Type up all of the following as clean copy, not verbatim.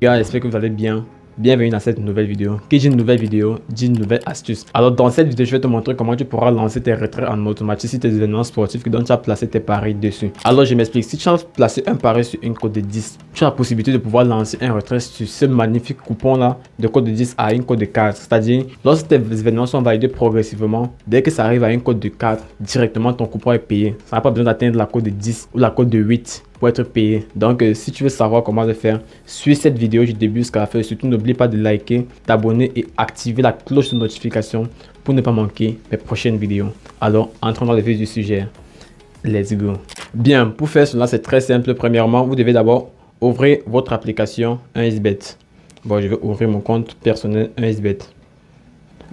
Gars, j'espère que vous allez bien. Bienvenue dans cette nouvelle vidéo. Qui dit une nouvelle vidéo, dit une nouvelle astuce. Alors dans cette vidéo, je vais te montrer comment tu pourras lancer tes retraits en automatique sur tes événements sportifs dont tu as placé tes paris dessus. Alors je m'explique. Si tu as placé un pari sur une cote de 10, tu as la possibilité de pouvoir lancer un retrait sur ce magnifique coupon là de cote de 10 à une cote de 4. C'est-à-dire, lorsque tes événements sont validés progressivement, dès que ça arrive à une cote de 4, directement ton coupon est payé. Ça n'a pas besoin d'atteindre la cote de 10 ou la cote de 8 pour être payé. Donc si tu veux savoir comment le faire, suis cette vidéo du début jusqu'à la fin. Surtout n'oublie pas de liker, t'abonner et activer la cloche de notification pour ne pas manquer mes prochaines vidéos. Alors entrons dans le vif du sujet. Let's go. Bien, pour faire cela c'est très simple. Premièrement, vous devez d'abord ouvrir votre application 1xBet. Bon, je vais ouvrir mon compte personnel 1xBet.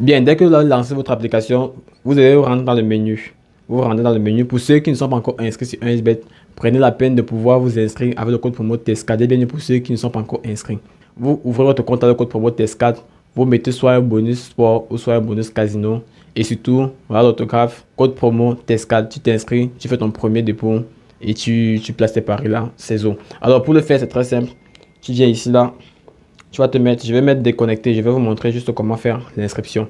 Bien, dès que vous avez lancé votre application, vous devez rentrer dans le menu. Vous rentrez dans le menu. Pour ceux qui ne sont pas encore inscrits sur 1xBet, prenez la peine de pouvoir vous inscrire avec le code promo TESCAD. Bien pour ceux qui ne sont pas encore inscrits. Vous ouvrez votre compte avec le code promo TESCAD. Vous mettez soit un bonus sport ou soit un bonus casino. Et surtout, voilà l'autographe, code promo TESCAD. Tu t'inscris, tu fais ton premier dépôt et tu places tes paris là. C'est zo. Alors pour le faire, c'est très simple. Tu viens ici là. Tu vas te mettre, je vais mettre déconnecté. Je vais vous montrer juste comment faire l'inscription.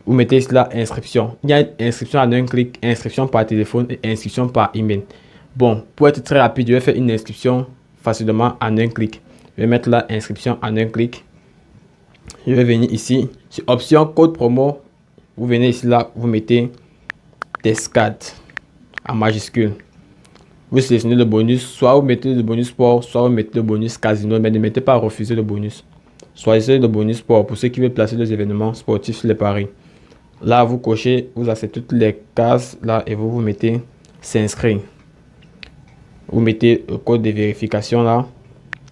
Vous mettez ici là inscription. Il y a inscription en un clic, inscription par téléphone et inscription par email. Bon, pour être très rapide, je vais faire une inscription facilement en un clic. Je vais mettre là inscription en un clic. Je vais venir ici sur option code promo. Vous venez ici là, vous mettez TESCAD en majuscule. Vous sélectionnez le bonus, soit vous mettez le bonus sport, soit vous mettez le bonus casino, mais ne mettez pas à refuser le bonus. Choisissez le bonus sport pour ceux qui veulent placer les événements sportifs sur les paris. Là, vous cochez, vous acceptez toutes les cases là et vous mettez s'inscrire. Vous mettez le code de vérification là,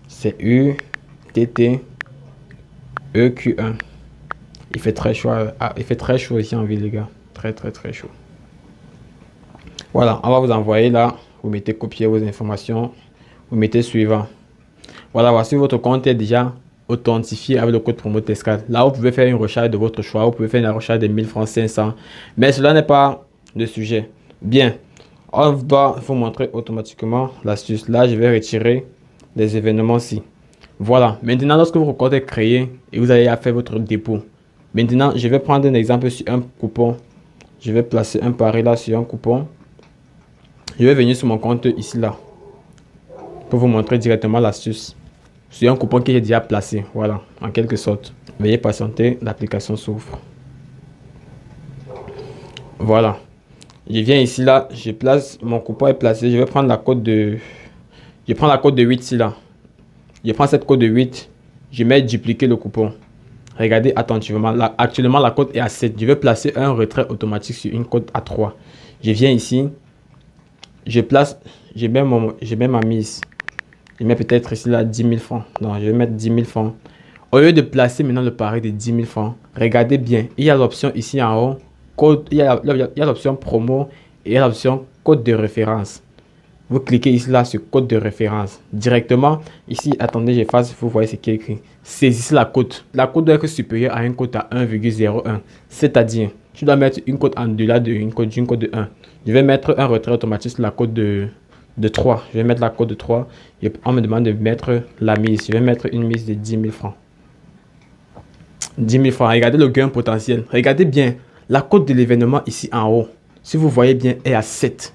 c'est UTT EQ1. Il fait très chaud, il fait très chaud ici en ville les gars, très chaud. Voilà, on va vous envoyer là, vous mettez copier vos informations, vous mettez suivant. Voilà, voici votre compte est déjà authentifié avec le code promo TESCAD. Là, vous pouvez faire une recharge de votre choix. Vous pouvez faire une recharge de 1000 francs 500. Mais cela n'est pas le sujet. Bien, on va vous montrer automatiquement l'astuce. Là, je vais retirer les événements-ci. Voilà. Maintenant, lorsque votre compte est créé et vous allez faire votre dépôt. Maintenant, je vais prendre un exemple sur un coupon. Je vais placer un pari là sur un coupon. Je vais venir sur mon compte ici là pour vous montrer directement l'astuce. C'est un coupon qui est déjà placé, voilà, en quelque sorte. Veuillez patienter, l'application s'ouvre. Voilà. Je viens ici là, je place, mon coupon est placé. Je vais prendre la cote de... Je prends la cote de 8 ici là. Je prends cette cote de 8. Je mets dupliquer le coupon. Regardez attentivement. Là, actuellement, la cote est à 7. Je vais placer un retrait automatique sur une cote à 3. Je viens ici. Je place, je mets ma mise. Je mets peut-être ici là 10 000 francs. Non, je vais mettre 10 000 francs. Au lieu de placer maintenant le pari de 10 000 francs, regardez bien. Il y a l'option ici en haut. Code, il y a l'option promo et il y a l'option code de référence. Vous cliquez ici là sur code de référence. Directement, ici, attendez, j'efface, vous voyez ce qui est écrit. Saisissez la cote. La cote doit être supérieure à une cote à 1,01. C'est-à-dire, tu dois mettre une cote en delà d'une cote de 1. Je vais mettre un retrait automatique sur la cote de 3. Je vais mettre la cote de 3. Et on me demande de mettre la mise. Je vais mettre une mise de 10 000 francs. 10 000 francs. Regardez le gain potentiel. Regardez bien. La cote de l'événement ici en haut, si vous voyez bien, est à 7.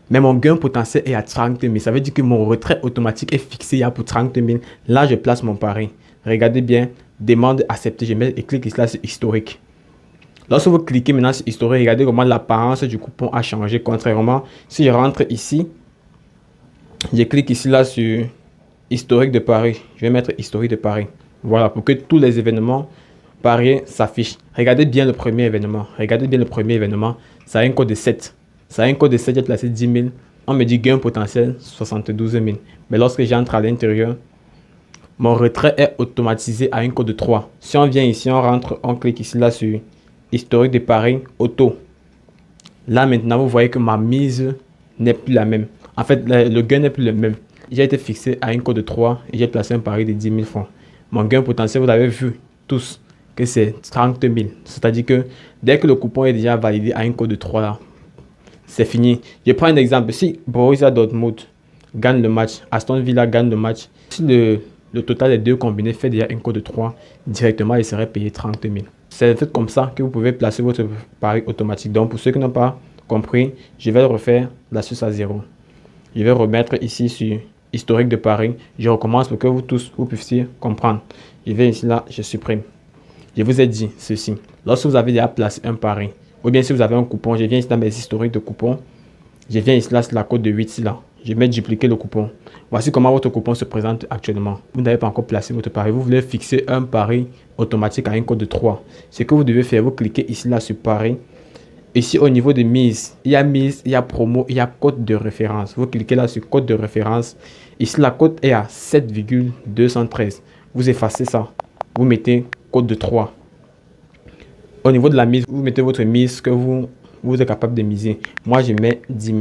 Mais mon gain potentiel est à 30 000. Ça veut dire que mon retrait automatique est fixé pour 30 000. Là, je place mon pari. Regardez bien. Demande accepter. Je mets et clique ici là sur historique. Lorsque vous cliquez maintenant sur historique, regardez comment l'apparence du coupon a changé. Contrairement, si je rentre ici, je clique ici là sur historique de Paris. Je vais mettre historique de Paris. Voilà, pour que tous les événements pariés s'affichent. Regardez bien le premier événement. Regardez bien le premier événement. Ça a un code de 7. Ça a un code de 7, j'ai placé 10 000. On me dit gain potentiel 72 000. Mais lorsque j'entre à l'intérieur, mon retrait est automatisé à un code de 3. Si on vient ici, on rentre, on clique ici là sur historique de Paris, auto. Là maintenant, vous voyez que ma mise n'est plus la même. En fait, le gain n'est plus le même. J'ai été fixé à un code de 3 et j'ai placé un pari de 10 000 francs. Mon gain potentiel, vous avez vu tous que c'est 30 000. C'est-à-dire que dès que le coupon est déjà validé à un code de 3 là, c'est fini. Je prends un exemple. Si Borussia Dortmund gagne le match, Aston Villa gagne le match, si le total des deux combinés fait déjà un code de 3. Directement, il serait payé 30 000. C'est fait comme ça que vous pouvez placer votre pari automatique. Donc, pour ceux qui n'ont pas compris, je vais refaire l'astuce à 0. Je vais remettre ici sur historique de pari. Je recommence pour que vous tous vous puissiez comprendre. Je vais ici là, je supprime. Je vous ai dit ceci. Lorsque vous avez déjà placé un pari, ou bien si vous avez un coupon, je viens ici dans mes historiques de coupons. Je viens ici là sur la cote de 8 ici là. Je vais dupliquer le coupon. Voici comment votre coupon se présente actuellement. Vous n'avez pas encore placé votre pari. Vous voulez fixer un pari automatique à un code de 3. Ce que vous devez faire, vous cliquez ici là sur pari. Ici au niveau de mise, il y a promo, il y a code de référence. Vous cliquez là sur code de référence. Ici la cote est à 7,213. Vous effacez ça. Vous mettez code de 3. Au niveau de la mise, vous mettez votre mise que vous êtes capable de miser. Moi, je mets 10 000.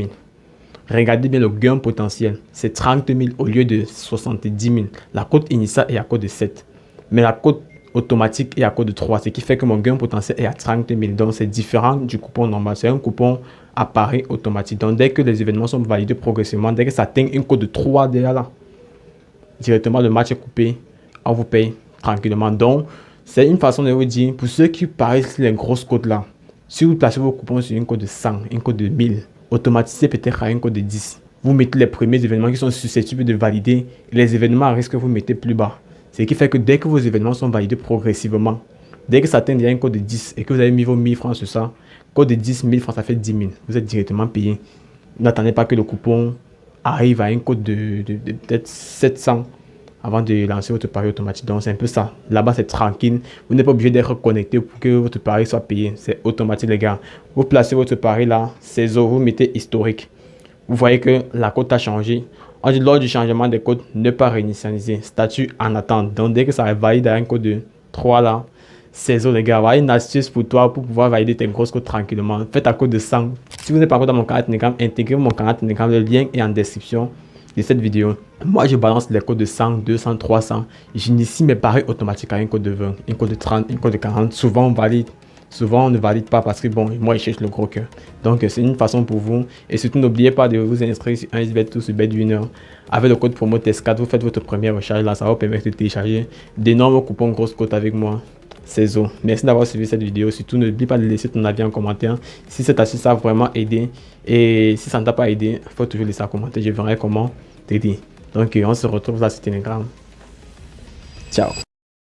Regardez bien le gain potentiel. C'est 30 000 au lieu de 70 000. La cote initiale est à code de 7. Mais la cote automatique est à code de 3. Ce qui fait que mon gain potentiel est à 30 000. Donc, c'est différent du coupon normal. C'est un coupon à pari automatique. Donc, dès que les événements sont validés progressivement, dès que ça atteint une cote de 3 déjà là, directement le match est coupé. On vous paye tranquillement. Donc, c'est une façon de vous dire, pour ceux qui parient sur les grosses cotes là, si vous placez vos coupons sur une cote de 100, une cote de 1000, automatisez peut-être à une cote de 10. Vous mettez les premiers événements qui sont susceptibles de valider et les événements à risque que vous mettez plus bas. Ce qui fait que dès que vos événements sont validés progressivement, dès que ça atteint déjà une cote de 10 et que vous avez mis vos 1000 francs sur ça, code de 10, 1000 francs, ça fait 10 000. Vous êtes directement payé. N'attendez pas que le coupon arrive à une cote de peut-être 700 avant de lancer votre pari automatique. Donc, c'est un peu ça. Là-bas, c'est tranquille. Vous n'êtes pas obligé d'être connecté pour que votre pari soit payé. C'est automatique, les gars. Vous placez votre pari là, c'est vous mettez historique. Vous voyez que la cote a changé. On dit lors du changement des codes, ne pas réinitialiser. Statut en attente. Donc, dès que ça valide à un code de 3 là, c'est les gars. Voilà une astuce pour toi pour pouvoir valider tes grosses codes tranquillement. Faites à code de 100. Si vous n'êtes pas encore dans mon canal Telegram, intégrez mon canal Telegram. Le lien est en description de cette vidéo. Moi, je balance les codes de 100, 200, 300. J'initie mes paris automatiques à un code de 20, un code de 30, un code de 40. Souvent, on valide. Souvent, on ne valide pas parce que, bon, moi, je cherche le gros cœur. Donc, c'est une façon pour vous. Et surtout, n'oubliez pas de vous inscrire sur 1xBet ou sur BetWinner. Avec le code promo TES4, vous faites votre première recharge. Là, ça va vous permettre de télécharger d'énormes coupons grosses cotes avec moi. C'est Zo. Merci d'avoir suivi cette vidéo. Surtout, n'oublie pas de laisser ton avis en commentaire. Si cette astuce a vraiment aidé. Et si ça ne t'a pas aidé, il faut toujours laisser un commentaire. Je verrai comment t'aider. Donc, on se retrouve là sur Telegram. Ciao.